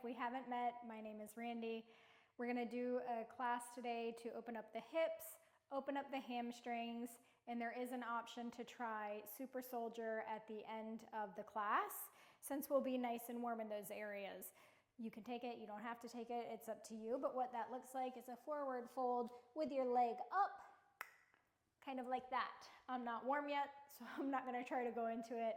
If we haven't met, my name is Randy. We're gonna do a class today to open up the hips, open up the hamstrings, and there is an option to try Super Soldier at the end of the class, since we'll be nice and warm in those areas. You can take it, you don't have to take it, it's up to you, but what that looks like is a forward fold with your leg up, kind of like that. I'm not warm yet, so I'm not gonna try to go into it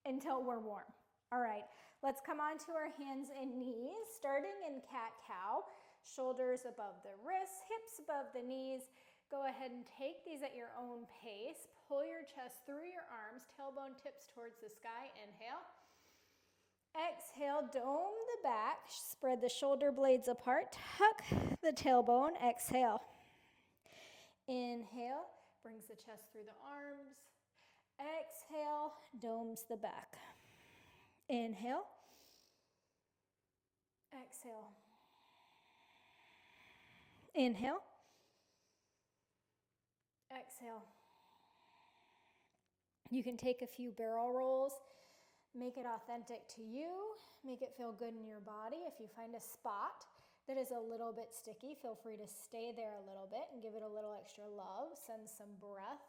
until we're warm. All right, let's come on to our hands and knees, starting in cat-cow, shoulders above the wrists, hips above the knees. Go ahead and take these at your own pace. Pull your chest through your arms, tailbone tips towards the sky. Inhale. Exhale, dome the back, spread the shoulder blades apart, tuck the tailbone, exhale. Inhale, brings the chest through the arms. Exhale, domes the back. Inhale. Exhale. Inhale. Exhale. You can take a few barrel rolls, make it authentic to you, make it feel good in your body. If you find a spot that is a little bit sticky, feel free to stay there a little bit and give it a little extra love. Send some breath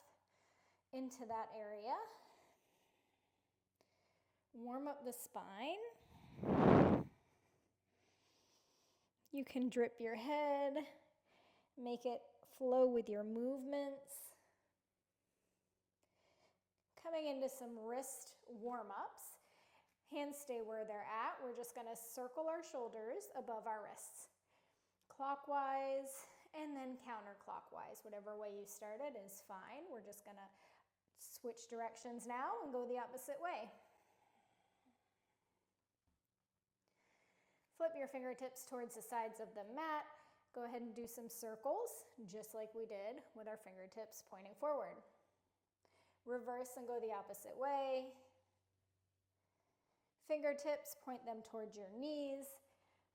into that area. Warm up the spine. You can drip your head, make it flow with your movements. Coming into some wrist warm-ups. Hands stay where they're at. We're just gonna circle our shoulders above our wrists. Clockwise and then counterclockwise. Whatever way you started is fine. We're just gonna switch directions now and go the opposite way. Flip your fingertips towards the sides of the mat. Go ahead and do some circles, just like we did with our fingertips pointing forward. Reverse and go the opposite way. Fingertips, point them towards your knees.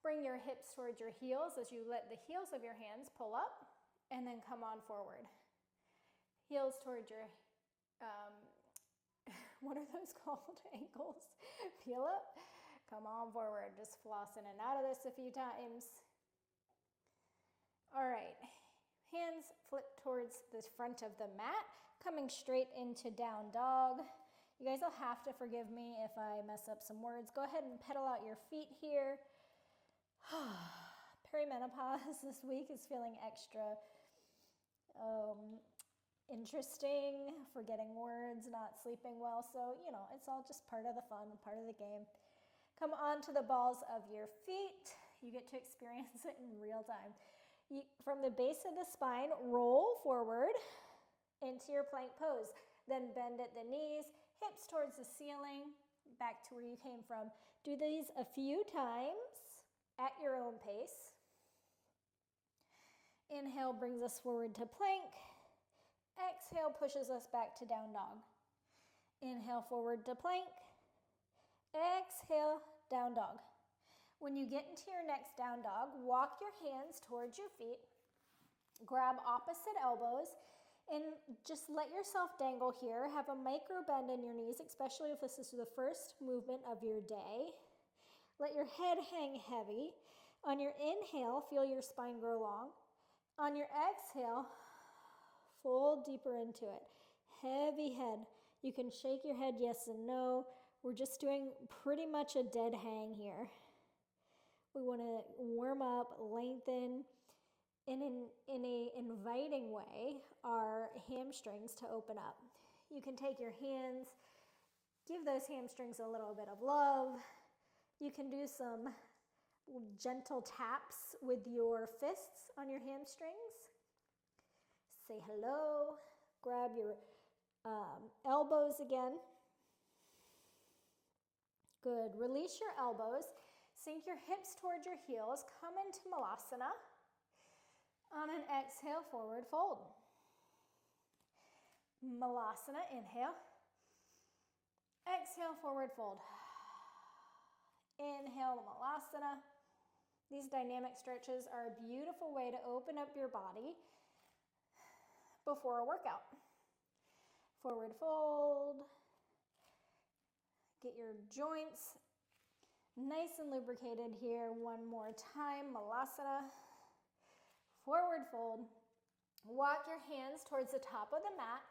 Bring your hips towards your heels as you let the heels of your hands pull up and then come on forward. Heels towards your, what are those called? Ankles. Peel up. Come on forward, just floss in and out of this a few times. All right, hands flip towards the front of the mat, coming straight into down dog. You guys will have to forgive me if I mess up some words. Go ahead and pedal out your feet here. Perimenopause this week is feeling extra interesting, forgetting words, not sleeping well. So, you know, it's all just part of the fun, part of the game. Come onto the balls of your feet. You get to experience it in real time. From the base of the spine, roll forward into your plank pose. Then bend at the knees, hips towards the ceiling, back to where you came from. Do these a few times at your own pace. Inhale brings us forward to plank. Exhale pushes us back to down dog. Inhale forward to plank. Exhale, down dog. When you get into your next down dog, walk your hands towards your feet, grab opposite elbows, and just let yourself dangle here. Have a micro bend in your knees, especially if this is the first movement of your day. Let your head hang heavy. On your inhale, feel your spine grow long. On your exhale, fold deeper into it. Heavy head. You can shake your head yes and no. We're just doing pretty much a dead hang here. We want to warm up, lengthen, and in a inviting way, our hamstrings to open up. You can take your hands, give those hamstrings a little bit of love. You can do some gentle taps with your fists on your hamstrings. Say hello. Grab your elbows again. Good. Release your elbows. Sink your hips towards your heels. Come into Malasana. On an exhale, forward fold. Malasana, inhale. Exhale, forward fold. Inhale, Malasana. These dynamic stretches are a beautiful way to open up your body before a workout. Forward fold. Get your joints Nice and lubricated here. One more time, Malasana. Forward fold. Walk your hands towards the top of the mat.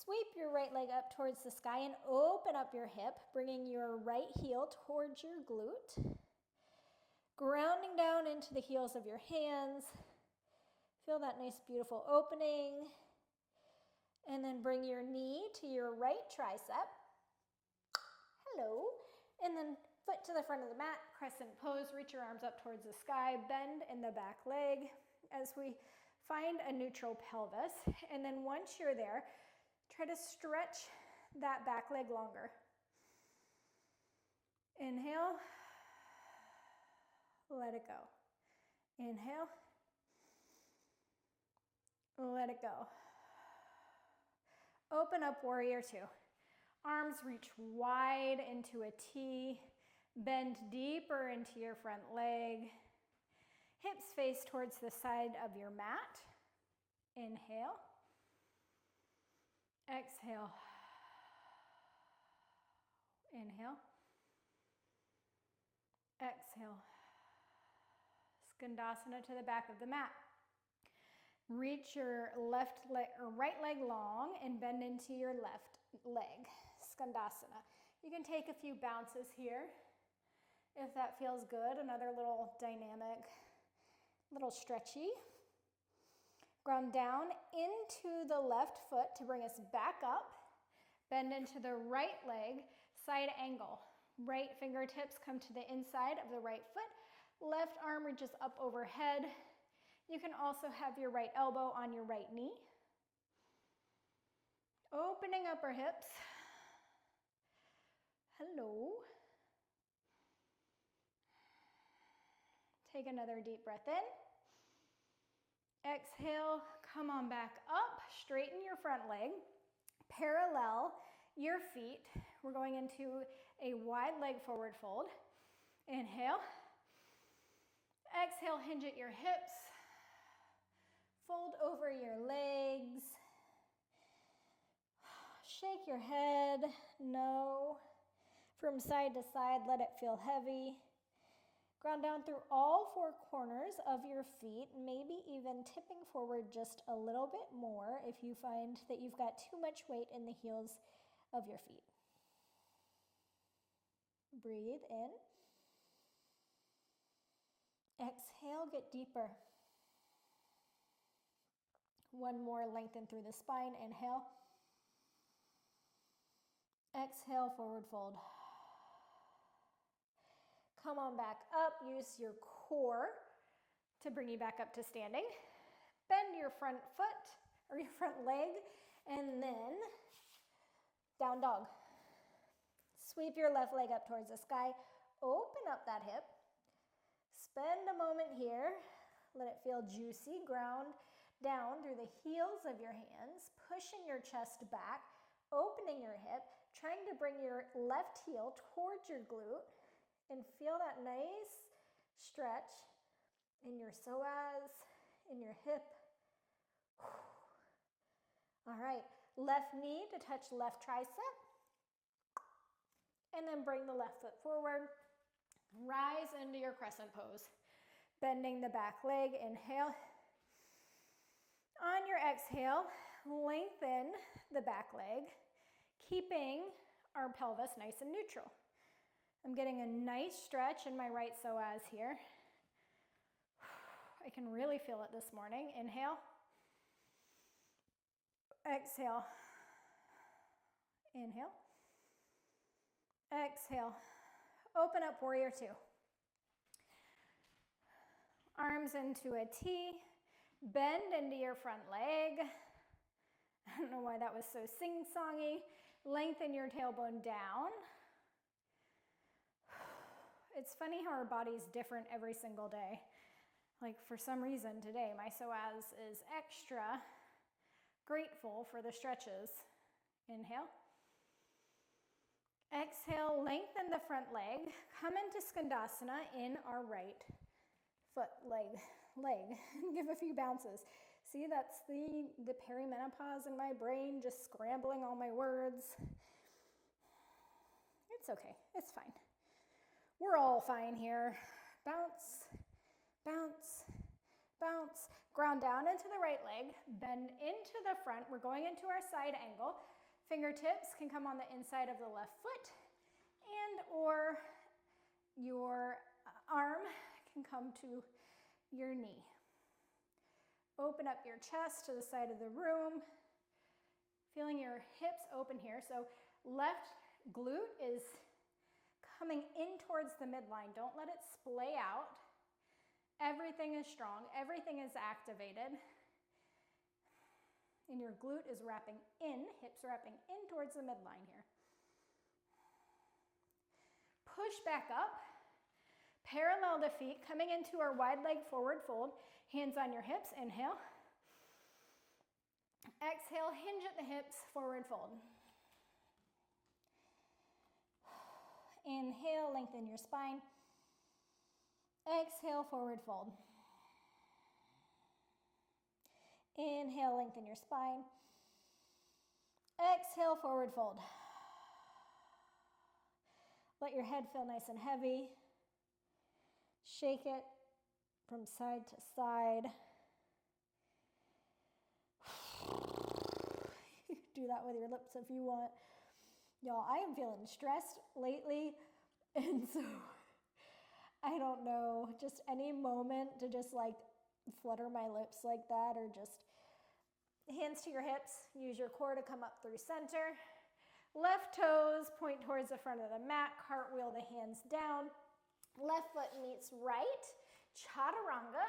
Sweep your right leg up towards the sky and open up your hip, bringing your right heel towards your glute. Grounding down into the heels of your hands. Feel that nice, beautiful opening. And then bring your knee to your right tricep. Hello. And then foot to the front of the mat, crescent pose. Reach your arms up towards the sky. Bend in the back leg as we find a neutral pelvis. And then once you're there, try to stretch that back leg longer. Inhale. Let it go. Inhale. Let it go. Open up, warrior two. Arms reach wide into a T. Bend deeper into your front leg. Hips face towards the side of your mat. Inhale. Exhale. Inhale. Exhale. Skandasana to the back of the mat. Reach your left leg or right leg long and bend into your left leg. Skandasana. You can take a few bounces here if that feels good. Another little dynamic, little stretchy. Ground down into the left foot to bring us back up. Bend into the right leg, side angle. Right fingertips come to the inside of the right foot. Left arm reaches up overhead. You can also have your right elbow on your right knee. Opening up our hips. Hello. Take another deep breath in. Exhale, come on back up. Straighten your front leg. Parallel your feet. We're going into a wide leg forward fold. Inhale. Exhale, hinge at your hips. Fold over your legs. Shake your head. No. From side to side, let it feel heavy. Ground down through all four corners of your feet, maybe even tipping forward just a little bit more if you find that you've got too much weight in the heels of your feet. Breathe in. Exhale, get deeper. One more, lengthen through the spine. Inhale. Exhale, forward fold. Come on back up. Use your core to bring you back up to standing. Bend your front foot or your front leg and then down dog. Sweep your left leg up towards the sky. Open up that hip. Spend a moment here. Let it feel juicy. Ground down through the heels of your hands, pushing your chest back, opening your hip, trying to bring your left heel towards your glute and feel that nice stretch in your psoas, in your hip. All right, left knee to touch left tricep. And then bring the left foot forward. Rise into your crescent pose. Bending the back leg, inhale. On your exhale, lengthen the back leg, keeping our pelvis nice and neutral. I'm getting a nice stretch in my right psoas here. I can really feel it this morning. Inhale. Exhale. Inhale. Exhale. Open up, warrior two. Arms into a T. Bend into your front leg. I don't know why that was so sing-songy. Lengthen your tailbone down. It's funny how our body's different every single day. Like for some reason today, my psoas is extra grateful for the stretches. Inhale. Exhale, lengthen the front leg. Come into Skandasana in our right foot, leg. Give a few bounces. See, that's the perimenopause in my brain, just scrambling all my words. It's okay, it's fine. We're all fine here. Bounce, bounce, bounce. Ground down into the right leg, bend into the front. We're going into our side angle. Fingertips can come on the inside of the left foot, and or your arm can come to your knee. Open up your chest to the side of the room, feeling your hips open here. So left glute is coming in towards the midline. Don't let it splay out. Everything is strong. Everything is activated. And your glute is wrapping in, hips wrapping in towards the midline here. Push back up. Parallel the feet, coming into our wide leg forward fold. Hands on your hips, inhale. Exhale, hinge at the hips, forward fold. Inhale, lengthen your spine. Exhale, forward fold. Inhale, lengthen your spine. Exhale, forward fold. Let your head feel nice and heavy. Shake it from side to side. Do that with your lips if you want. Y'all, I am feeling stressed lately, and so I don't know, just any moment to just like flutter my lips like that, or just hands to your hips. Use your core to come up through center. Left toes point towards the front of the mat. Cartwheel the hands down. Left foot meets right. Chaturanga.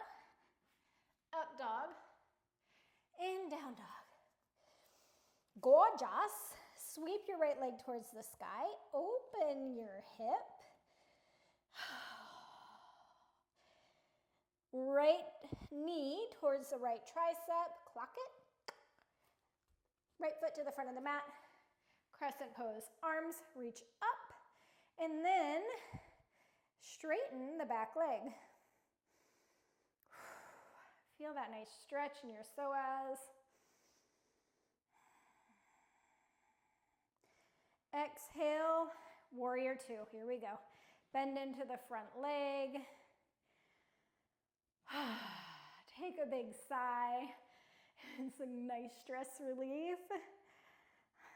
Up dog. And down dog. Gorgeous. Sweep your right leg towards the sky. Open your hip. Right knee towards the right tricep. Clock it. Right foot to the front of the mat. Crescent pose. Arms reach up. And then straighten the back leg. Feel that nice stretch in your psoas. Exhale, warrior two. Here we go. Bend into the front leg. Take a big sigh. And some nice stress relief.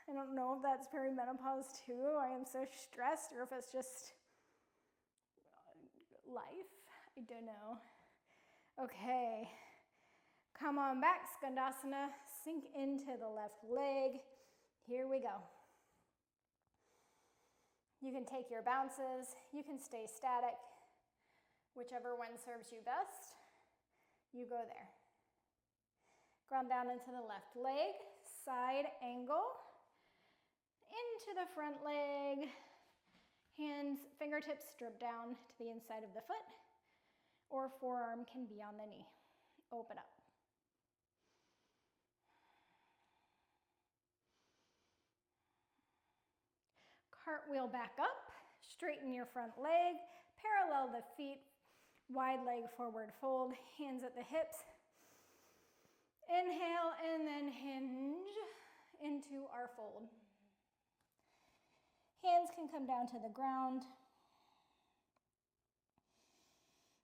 I don't know if that's perimenopause too. I am so stressed, or if it's just life. I don't know. Okay. Come on back, Skandasana. Sink into the left leg. Here we go. You can take your bounces. You can stay static. Whichever one serves you best, you go there. Ground down into the left leg. Side angle. Into the front leg. Hands, fingertips drip down to the inside of the foot, or forearm can be on the knee. Open up. Cartwheel back up, straighten your front leg, parallel the feet, wide leg forward fold, hands at the hips. Inhale and then hinge into our fold. Hands can come down to the ground.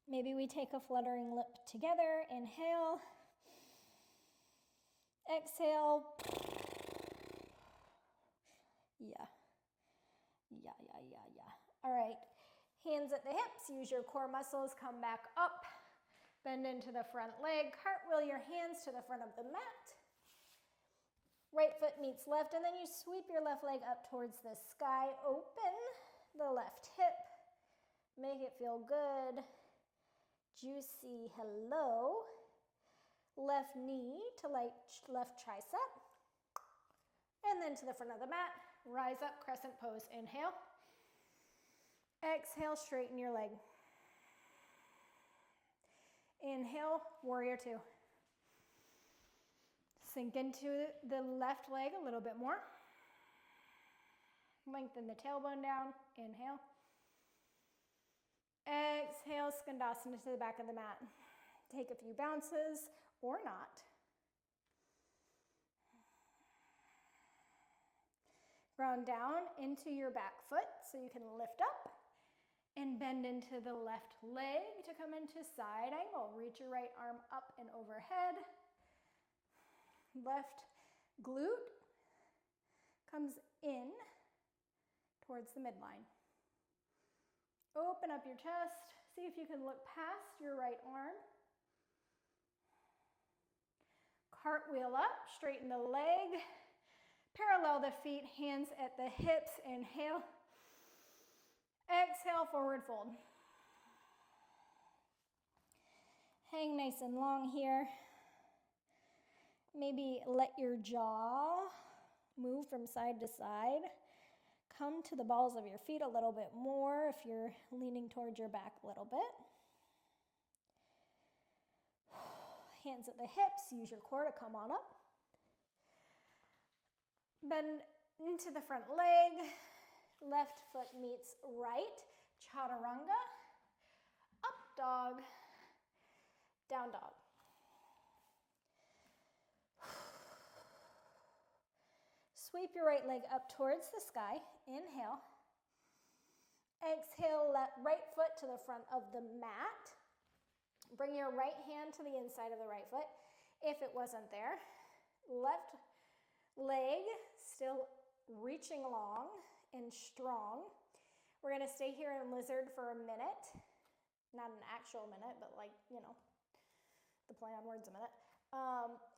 Maybe we take a fluttering lip together. Inhale. Exhale. Yeah. All right. Hands at the hips. Use your core muscles. Come back up. Bend into the front leg. Cartwheel your hands to the front of the mat. Right foot meets left, and then you sweep your left leg up towards the sky. Open the left hip. Make it feel good. Juicy hello. Left knee to left tricep. And then to the front of the mat. Rise up, crescent pose. Inhale. Exhale, straighten your leg. Inhale, warrior two. Sink into the left leg a little bit more. Lengthen the tailbone down. Inhale. Exhale, Skandasana to the back of the mat. Take a few bounces or not. Ground down into your back foot so you can lift up. And bend into the left leg to come into side angle. Reach your right arm up and overhead. Left glute comes in towards the midline. Open up your chest. See if you can look past your right arm. Cartwheel up, straighten the leg. Parallel the feet, hands at the hips. Inhale. Exhale, forward fold. Hang nice and long here. Maybe let your jaw move from side to side. Come to the balls of your feet a little bit more if you're leaning towards your back a little bit. Hands at the hips, use your core to come on up. Bend into the front leg. Left foot meets right. Chaturanga. Up dog. Down dog. Sweep your right leg up towards the sky. Inhale. Exhale, right foot to the front of the mat. Bring your right hand to the inside of the right foot if it wasn't there. Left leg still reaching long and strong. We're going to stay here in lizard for a minute. Not an actual minute, but like, you know, the play on words a minute.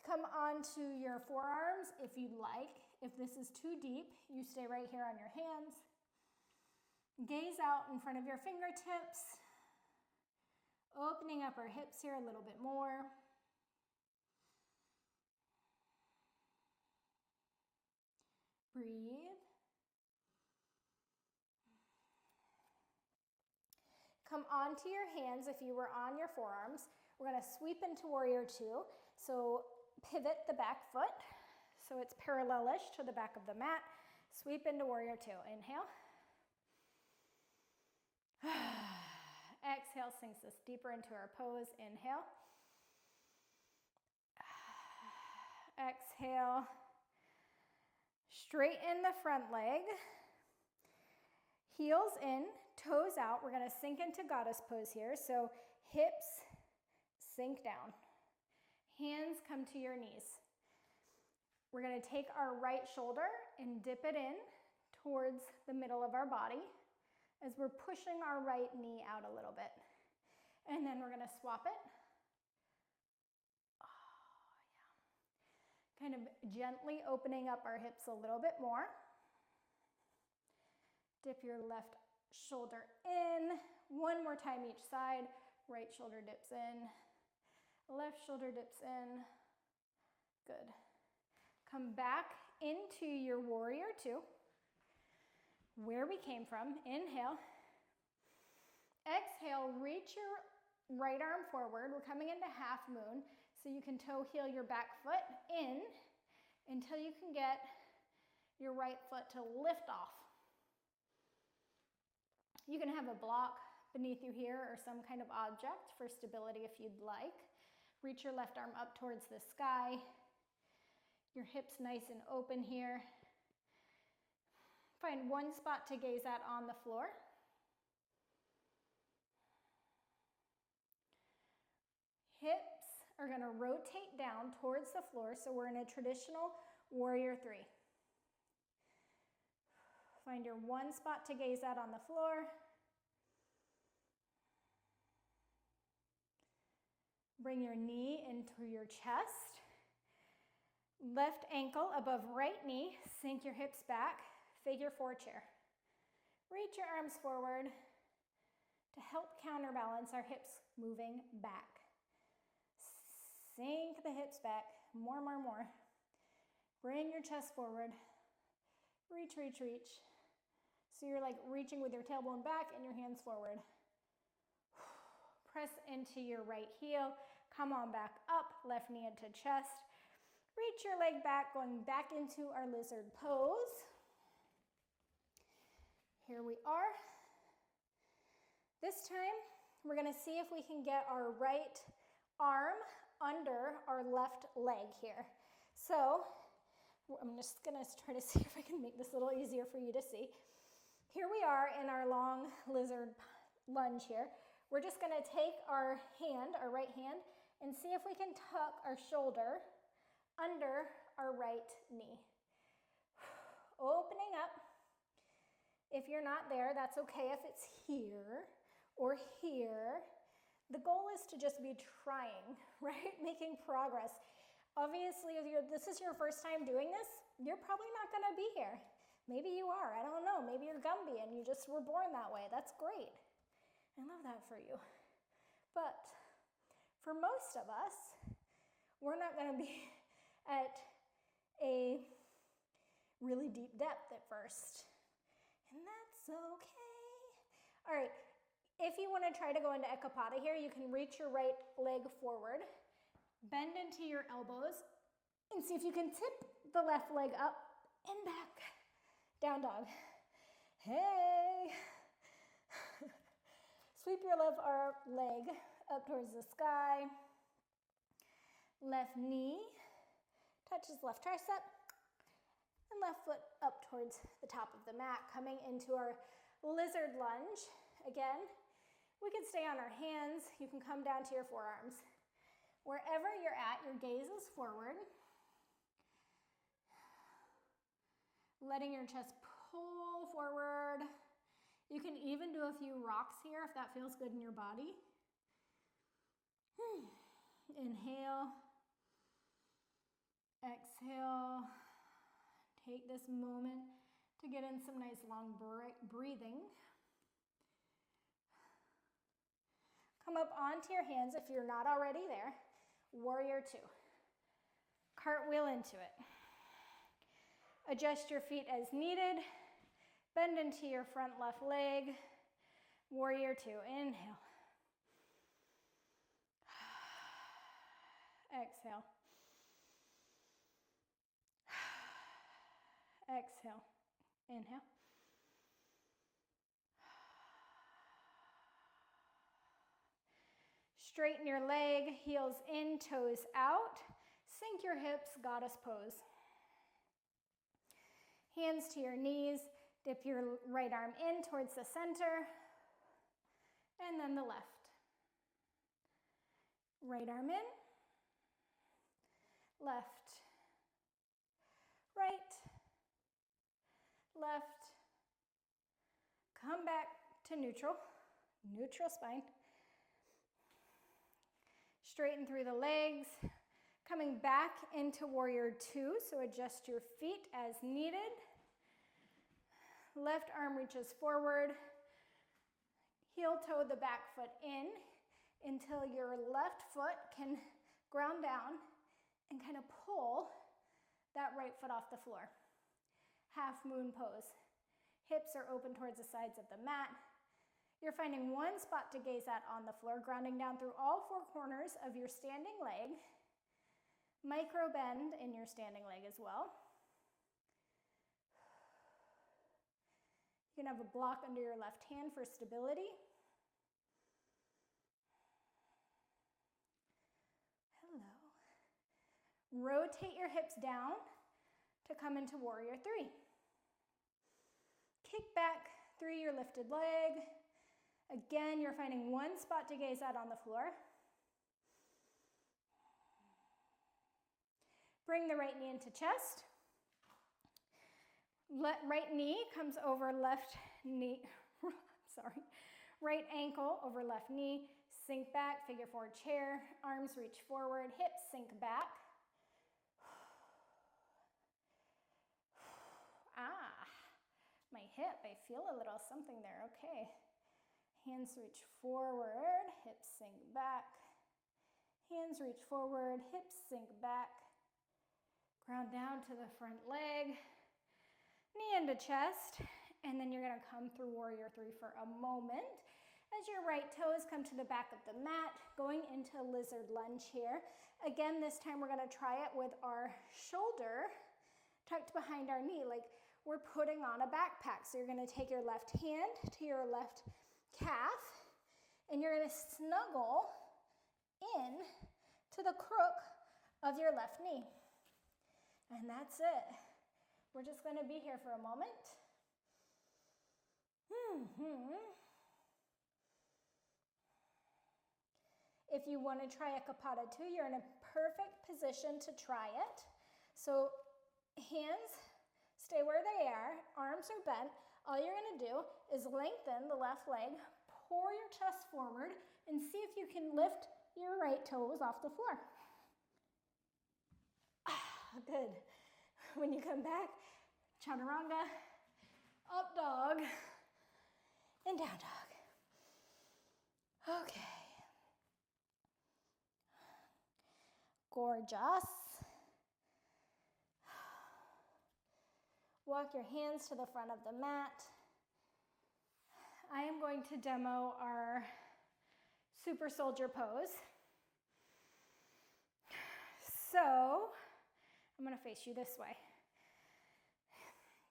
Come onto your forearms if you'd like. If this is too deep, you stay right here on your hands. Gaze out in front of your fingertips. Opening up our hips here a little bit more. Breathe. Come onto your hands if you were on your forearms. We're going to sweep into warrior two. So pivot the back foot so it's parallelish to the back of the mat. Sweep into warrior two. Inhale. Exhale, sinks us deeper into our pose. Inhale. Exhale. Straighten the front leg. Heels in, toes out. We're going to sink into goddess pose here. So hips sink down. Hands come to your knees. We're going to take our right shoulder and dip it in towards the middle of our body as we're pushing our right knee out a little bit. And then we're going to swap it. Kind of gently opening up our hips a little bit more. Dip your left shoulder in. One more time each side. Right shoulder dips in. Left shoulder dips in. Good. Come back into your warrior two, where we came from. Inhale. Exhale, reach your right arm forward. We're coming into half moon, so you can toe heel your back foot in until you can get your right foot to lift off. You can have a block beneath you here or some kind of object for stability if you'd like. Reach your left arm up towards the sky. Your hips nice and open here. Find one spot to gaze at on the floor. Hips are going to rotate down towards the floor, so we're in a traditional warrior three. Find your one spot to gaze at on the floor. Bring your knee into your chest. Left ankle above right knee. Sink your hips back. Figure four chair. Reach your arms forward to help counterbalance our hips moving back. Sink the hips back. More. Bring your chest forward. Reach. So you're like reaching with your tailbone back and your hands forward. Press into your right heel. Come on back up. Left knee into chest. Reach your leg back, going back into our lizard pose. Here we are. This time, we're going to see if we can get our right arm under our left leg here. So, I'm just going to try to see if I can make this a little easier for you to see. Here we are in our long lizard lunge here. We're just gonna take our hand, our right hand, and see if we can tuck our shoulder under our right knee. Opening up. If you're not there, that's okay if it's here or here. The goal is to just be trying, right? Making progress. Obviously, if this is your first time doing this, you're probably not gonna be here. Maybe you are, I don't know. Maybe you're Gumby and you just were born that way. That's great. I love that for you. But for most of us, we're not gonna be at a really deep depth at first. And that's okay. All right, if you wanna try to go into Ekapada here, you can reach your right leg forward, bend into your elbows, and see if you can tip the left leg up and back. Down dog. Hey. Sweep your left leg up towards the sky. Left knee touches left tricep. And left foot up towards the top of the mat, coming into our lizard lunge. Again, we can stay on our hands. You can come down to your forearms. Wherever you're at, your gaze is forward. Letting your chest pull forward. You can even do a few rocks here if that feels good in your body. Inhale. Exhale. Take this moment to get in some nice long breathing. Come up onto your hands if you're not already there. Warrior two. Cartwheel into it. Adjust your feet as needed. Bend into your front left leg. Warrior two. Inhale. Exhale. Exhale. Inhale. Straighten your leg, heels in, toes out. Sink your hips, goddess pose. Hands to your knees, dip your right arm in towards the center, and then the left. Right arm in, left, right, left. Come back to neutral, neutral spine. Straighten through the legs, coming back into warrior two, so adjust your feet as needed. Left arm reaches forward, heel toe the back foot in until your left foot can ground down and kind of pull that right foot off the floor. Half moon pose. Hips are open towards the sides of the mat. You're finding one spot to gaze at on the floor, grounding down through all four corners of your standing leg. Micro bend in your standing leg as well. You can have a block under your left hand for stability. Hello. Rotate your hips down to come into warrior three. Kick back through your lifted leg. Again, you're finding one spot to gaze at on the floor. Bring the right knee into chest. Right knee comes over left knee, right ankle over left knee. Sink back, figure four chair. Arms reach forward, hips sink back. My hip, I feel a little something there, okay. Hands reach forward, hips sink back. Hands reach forward, hips sink back. Ground down to the front leg. Knee into chest. And then you're gonna come through warrior three for a moment. As your right toes come to the back of the mat, going into lizard lunge here. Again, this time we're gonna try it with our shoulder tucked behind our knee, like we're putting on a backpack. So you're gonna take your left hand to your left calf, and you're gonna snuggle in to the crook of your left knee. And that's it. We're just gonna be here for a moment. If you want to try a Kapata 2, you're in a perfect position to try it. So hands stay where they are, arms are bent. All you're going to do is lengthen the left leg, pour your chest forward, and see if you can lift your right toes off the floor. Good. When you come back, chaturanga, up dog, and down dog. Okay. Gorgeous. Walk your hands to the front of the mat. I am going to demo our super soldier pose. So, I'm going to face you this way.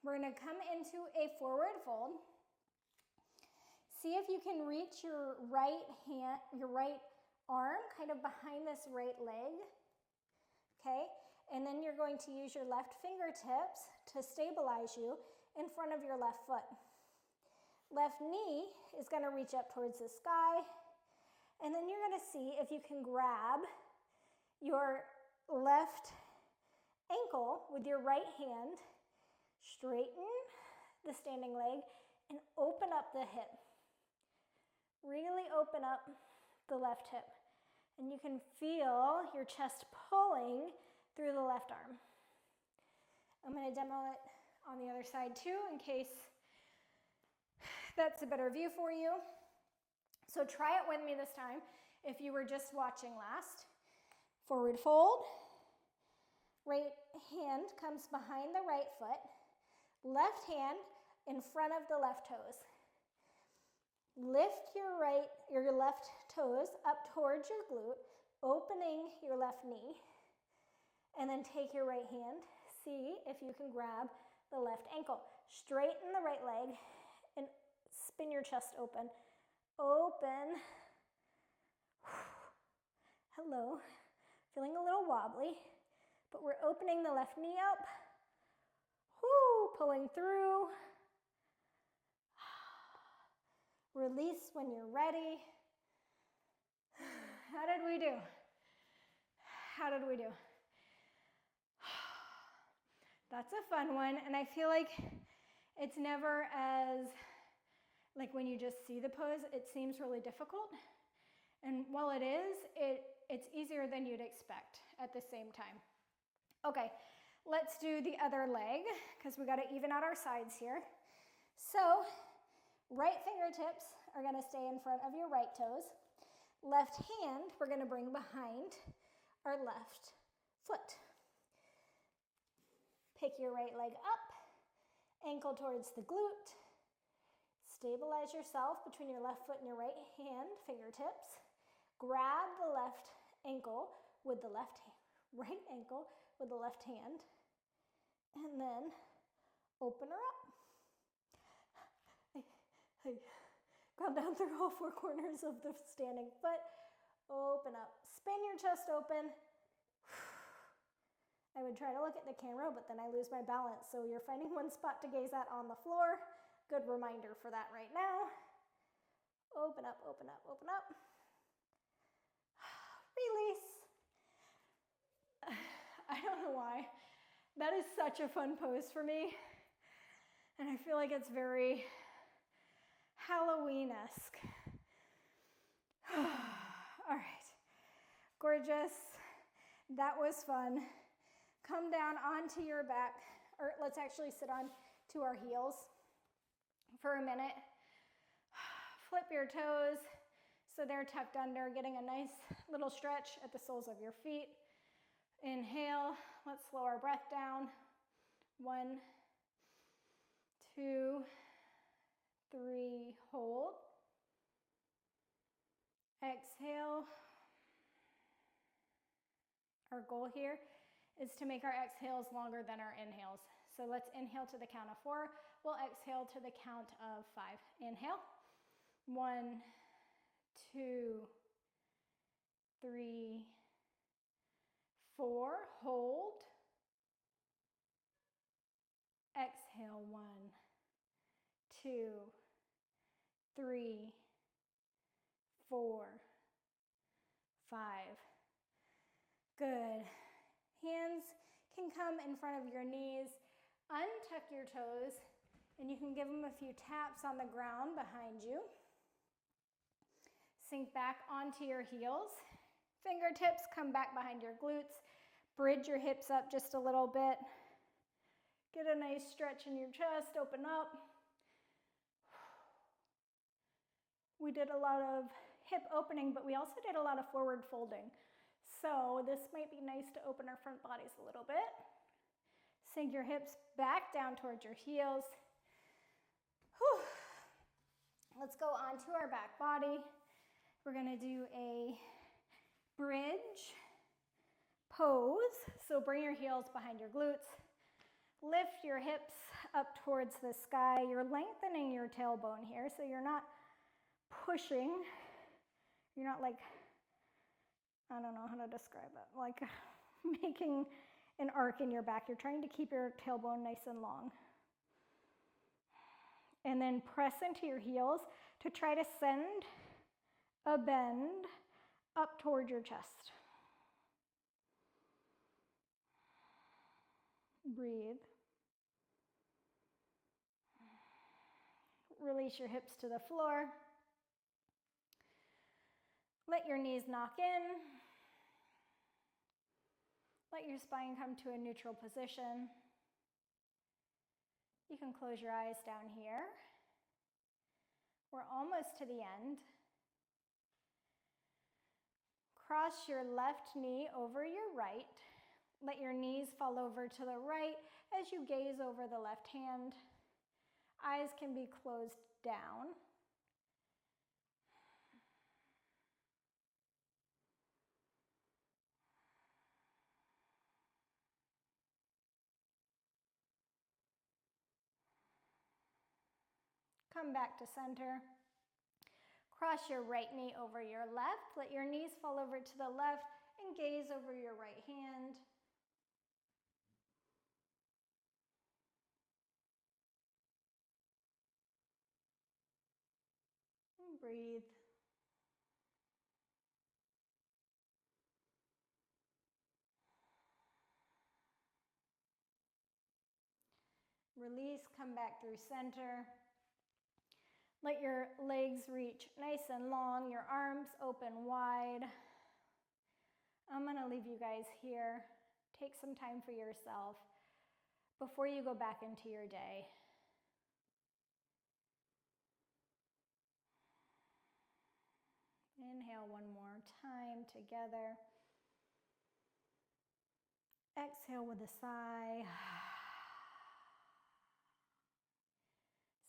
We're going to come into a forward fold. See if you can reach your right hand, your right arm kind of behind this right leg. Okay? And then you're going to use your left fingertips to stabilize you in front of your left foot. Left knee is going to reach up towards the sky. And then you're going to see if you can grab your left ankle with your right hand, straighten the standing leg, and open up the hip. Really open up the left hip. And you can feel your chest pulling through the left arm. I'm going to demo it on the other side too, in case that's a better view for you. So try it with me this time if you were just watching last. Forward fold. Right hand comes behind the right foot. Left hand in front of the left toes. Lift your left toes up towards your glute, opening your left knee. And then take your right hand. See if you can grab the left ankle. Straighten the right leg and spin your chest open. Open. Hello. Feeling a little wobbly, but we're opening the left knee up. Pulling through. Release when you're ready. How did we do? How did we do? That's a fun one, and I feel like it's never as, like when you just see the pose, it seems really difficult. And while it is, it's easier than you'd expect at the same time. Okay, let's do the other leg, because we got to even out our sides here. So, right fingertips are going to stay in front of your right toes. Left hand, we're going to bring behind our left foot. Pick your right leg up, ankle towards the glute. Stabilize yourself between your left foot and your right hand, fingertips. Grab the left ankle with the right ankle with the left hand. And then open her up. Gone down through all four corners of the standing foot. Open up. Spin your chest open. I would try to look at the camera, but then I lose my balance. So you're finding one spot to gaze at on the floor. Good reminder for that right now. Open up, open up, open up. Release. I don't know why. That is such a fun pose for me. And I feel like it's very Halloween-esque. All right. Gorgeous. That was fun. Come down onto your back, or let's actually sit on to our heels for a minute. Flip your toes so they're tucked under, getting a nice little stretch at the soles of your feet. Inhale, let's slow our breath down. 1, 2, 3, hold. Exhale. Our goal here is to make our exhales longer than our inhales. So let's inhale to the count of 4. We'll exhale to the count of 5. Inhale. 1, 2, 3, 4. Hold. Exhale. 1, 2, 3, 4, 5. Good. Hands can come in front of your knees. Untuck your toes, and you can give them a few taps on the ground behind you. Sink back onto your heels. Fingertips come back behind your glutes. Bridge your hips up just a little bit. Get a nice stretch in your chest, open up. We did a lot of hip opening, but we also did a lot of forward folding. So this might be nice to open our front bodies a little bit. Sink your hips back down towards your heels. Whew. Let's go on to our back body. We're gonna do a bridge pose. So bring your heels behind your glutes. Lift your hips up towards the sky. You're lengthening your tailbone here, so you're not pushing. You're not like, I don't know how to describe it, like making an arc in your back. You're trying to keep your tailbone nice and long. And then press into your heels to try to send a bend up toward your chest. Breathe. Release your hips to the floor. Let your knees knock in. Let your spine come to a neutral position. You can close your eyes down here. We're almost to the end. Cross your left knee over your right. Let your knees fall over to the right as you gaze over the left hand. Eyes can be closed down. Come back to center. Cross your right knee over your left. Let your knees fall over to the left and gaze over your right hand. And breathe. Release, come back through center. Let your legs reach nice and long, your arms open wide. I'm gonna leave you guys here. Take some time for yourself before you go back into your day. Inhale one more time together. Exhale with a sigh.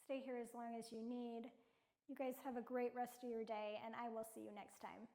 Stay here as long as you need. You guys have a great rest of your day, and I will see you next time.